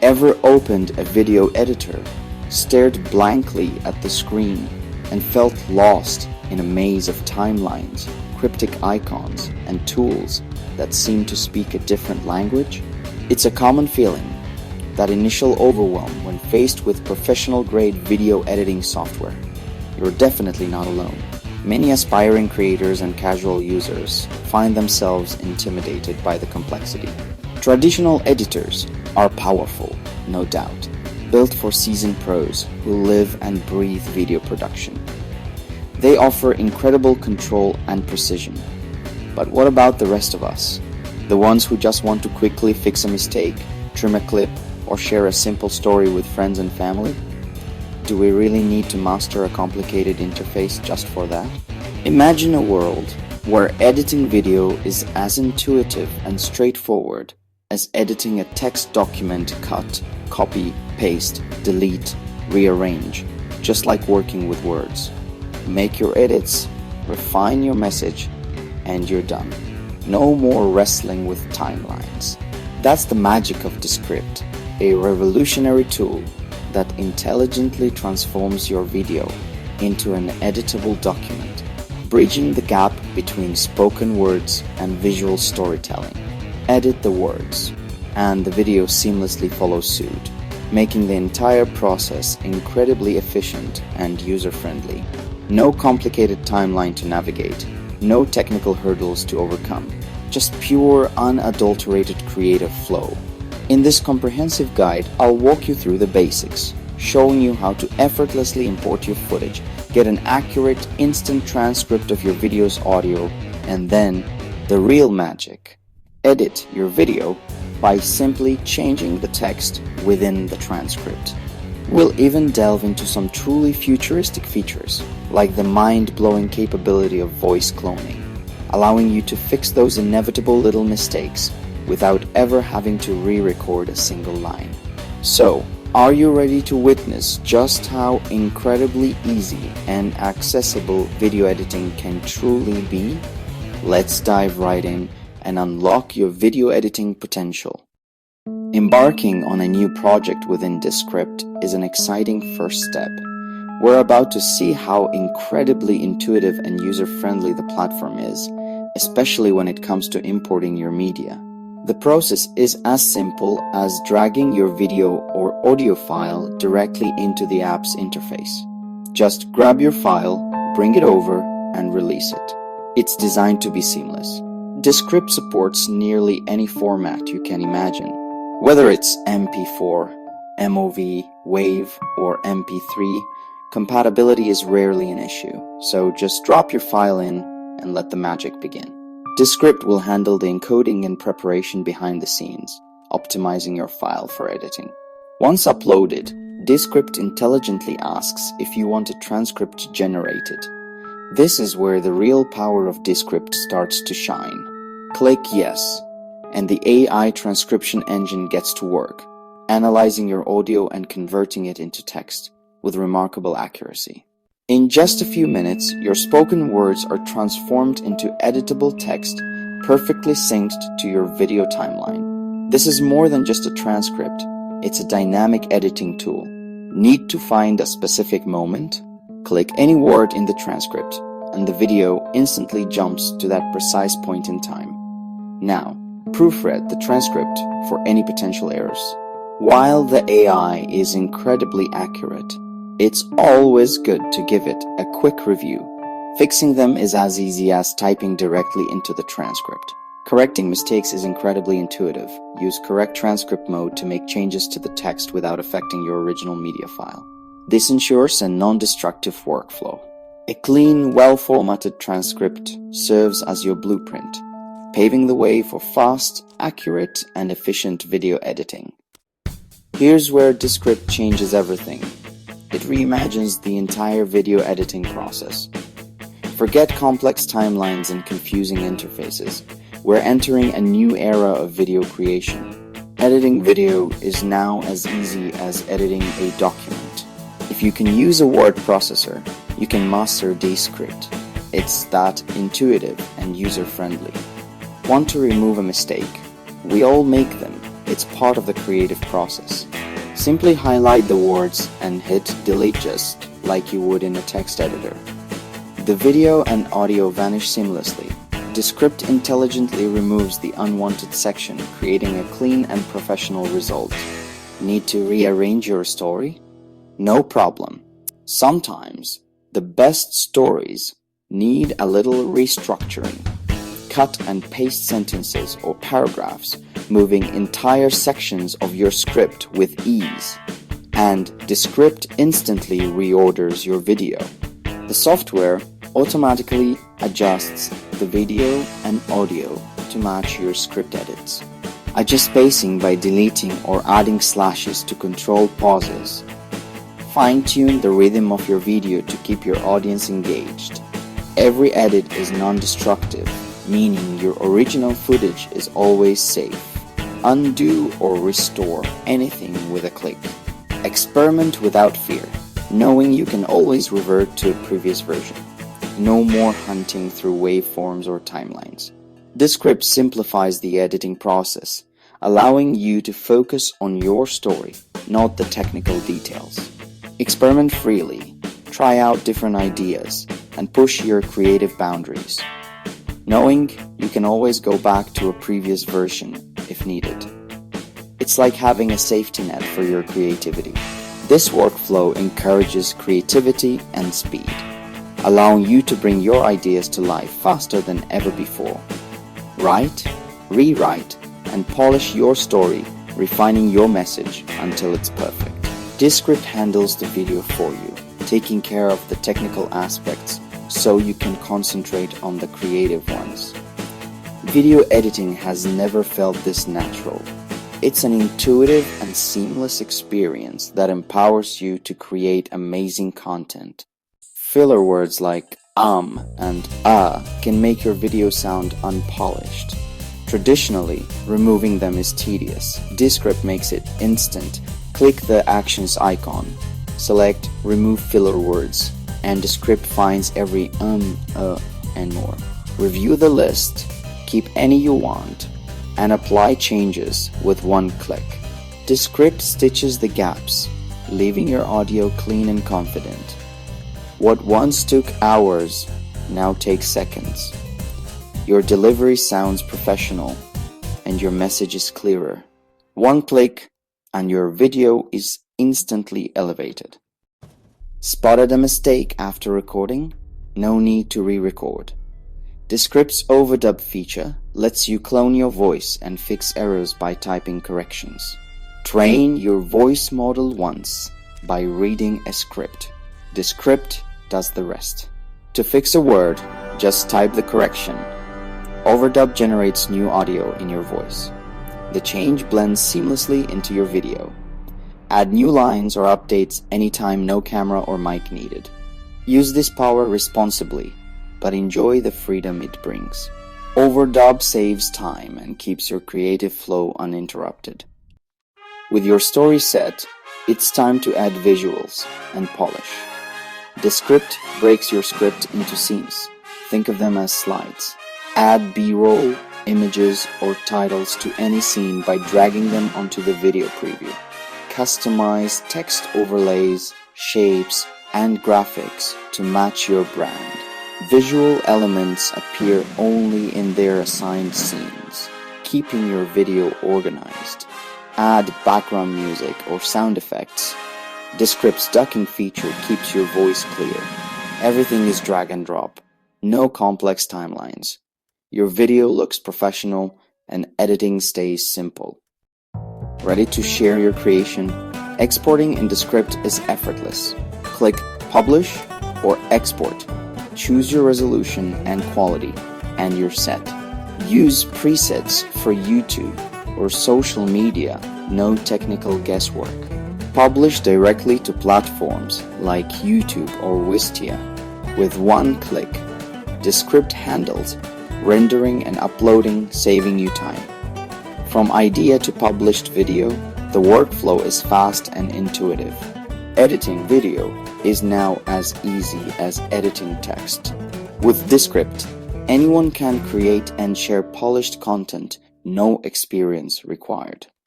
Ever opened a video editor, stared blankly at the screen, and felt lost in a maze of timelines, cryptic icons, and tools that seem to speak a different language? It's a common feeling, that initial overwhelm when faced with professional-grade video editing software. You're definitely not alone. Many aspiring creators and casual users find themselves intimidated by the complexity. Traditional editors are powerful, no doubt, built for seasoned pros who live and breathe video production. They offer incredible control and precision. But what about the rest of us? The ones who just want to quickly fix a mistake, trim a clip, or share a simple story with friends and family? Do we really need to master a complicated interface just for that? Imagine a world where editing video is as intuitive and straightforward as editing a text document. Cut, copy, paste, delete, rearrange, just like working with words. Make your edits, refine your message, and you're done. No more wrestling with timelines. That's the magic of Descript, a revolutionary tool that intelligently transforms your video into an editable document, bridging the gap between spoken words and visual storytelling. Edit the words, and the video seamlessly follows suit, making the entire process incredibly efficient and user-friendly. No complicated timeline to navigate, no technical hurdles to overcome, just pure, unadulterated creative flow. In this comprehensive guide, I'll walk you through the basics, showing you how to effortlessly import your footage, get an accurate, instant transcript of your video's audio, and then the real magic: edit your video by simply changing the text within the transcript. We'll even delve into some truly futuristic features, like the mind-blowing capability of voice cloning, allowing you to fix those inevitable little mistakes without ever having to re-record a single line. So, are you ready to witness just how incredibly easy and accessible video editing can truly be? Let's dive right in and unlock your video editing potential. Embarking on a new project within Descript is an exciting first step. We're about to see how incredibly intuitive and user-friendly the platform is, especially when it comes to importing your media. The process is as simple as dragging your video or audio file directly into the app's interface. Just grab your file, bring it over, and release it. It's designed to be seamless. Descript supports nearly any format you can imagine. Whether it's MP4, MOV, WAV, or MP3, compatibility is rarely an issue, so just drop your file in and let the magic begin. Descript will handle the encoding and preparation behind the scenes, optimizing your file for editing. Once uploaded, Descript intelligently asks if you want a transcript generated. This is where the real power of Descript starts to shine. Click Yes, and the AI transcription engine gets to work, analyzing your audio and converting it into text with remarkable accuracy. In just a few minutes, your spoken words are transformed into editable text, perfectly synced to your video timeline. This is more than just a transcript, it's a dynamic editing tool. Need to find a specific moment? Click any word in the transcript, and the video instantly jumps to that precise point in time. Now, proofread the transcript for any potential errors. While the AI is incredibly accurate, it's always good to give it a quick review. Fixing them is as easy as typing directly into the transcript. Correcting mistakes is incredibly intuitive. Use correct transcript mode to make changes to the text without affecting your original media file. This ensures a non-destructive workflow. A clean, well-formatted transcript serves as your blueprint, paving the way for fast, accurate, and efficient video editing. Here's where Descript changes everything. It reimagines the entire video editing process. Forget complex timelines and confusing interfaces. We're entering a new era of video creation. Editing video is now as easy as editing a document. If you can use a word processor, you can master Descript. It's that intuitive and user-friendly. Want to remove a mistake? We all make them. It's part of the creative process. Simply highlight the words and hit delete just like you would in a text editor. The video and audio vanish seamlessly. Descript intelligently removes the unwanted section, creating a clean and professional result. Need to rearrange your story? No problem. Sometimes the best stories need a little restructuring. Cut and paste sentences or paragraphs, moving entire sections of your script with ease. And Descript instantly reorders your video. The software automatically adjusts the video and audio to match your script edits. Adjust spacing by deleting or adding slashes to control pauses. Fine-tune the rhythm of your video to keep your audience engaged. Every edit is non-destructive, meaning your original footage is always safe. Undo or restore anything with a click. Experiment without fear, knowing you can always revert to a previous version. No more hunting through waveforms or timelines. Descript simplifies the editing process, allowing you to focus on your story, not the technical details. Experiment freely, try out different ideas, and push your creative boundaries, knowing you can always go back to a previous version if needed. It's like having a safety net for your creativity. This workflow encourages creativity and speed, allowing you to bring your ideas to life faster than ever before. Write, rewrite, and polish your story, refining your message until it's perfect. Descript handles the video for you, taking care of the technical aspects so you can concentrate on the creative ones. Video editing has never felt this natural. It's an intuitive and seamless experience that empowers you to create amazing content. Filler words like and can make your video sound unpolished. Traditionally, removing them is tedious. Descript makes it instant. Click the Actions icon, select Remove Filler Words, and Descript finds every and more. Review the list, keep any you want, and apply changes with one click. Descript stitches the gaps, leaving your audio clean and confident. What once took hours now takes seconds. Your delivery sounds professional, and your message is clearer. One click, and your video is instantly elevated. Spotted a mistake after recording? No need to re-record. Descript's Overdub feature lets you clone your voice and fix errors by typing corrections. Train your voice model once by reading a script. Descript does the rest. To fix a word, just type the correction. Overdub generates new audio in your voice. The change blends seamlessly into your video. Add new lines or updates anytime no camera or mic needed. Use this power responsibly, but enjoy the freedom it brings. Overdub saves time and keeps your creative flow uninterrupted. With your story set, it's time to add visuals and polish. Descript breaks your script into scenes. Think of them as slides. Add B-roll, images, or titles to any scene by dragging them onto the video preview. Customize text overlays, shapes, and graphics to match your brand. Visual elements appear only in their assigned scenes, keeping your video organized. Add background music or sound effects. Descript's ducking feature keeps your voice clear. Everything is drag and drop. No complex timelines. Your video looks professional and editing stays simple. Ready to share your creation? Exporting in Descript is effortless. Click Publish or Export. Choose your resolution and quality, and you're set. Use presets for YouTube or social media, no technical guesswork. Publish directly to platforms like YouTube or Wistia with one click. Descript handles rendering and uploading, saving you time. From idea to published video, the workflow is fast and intuitive. Editing video is now as easy as editing text. With Descript, anyone can create and share polished content, no experience required.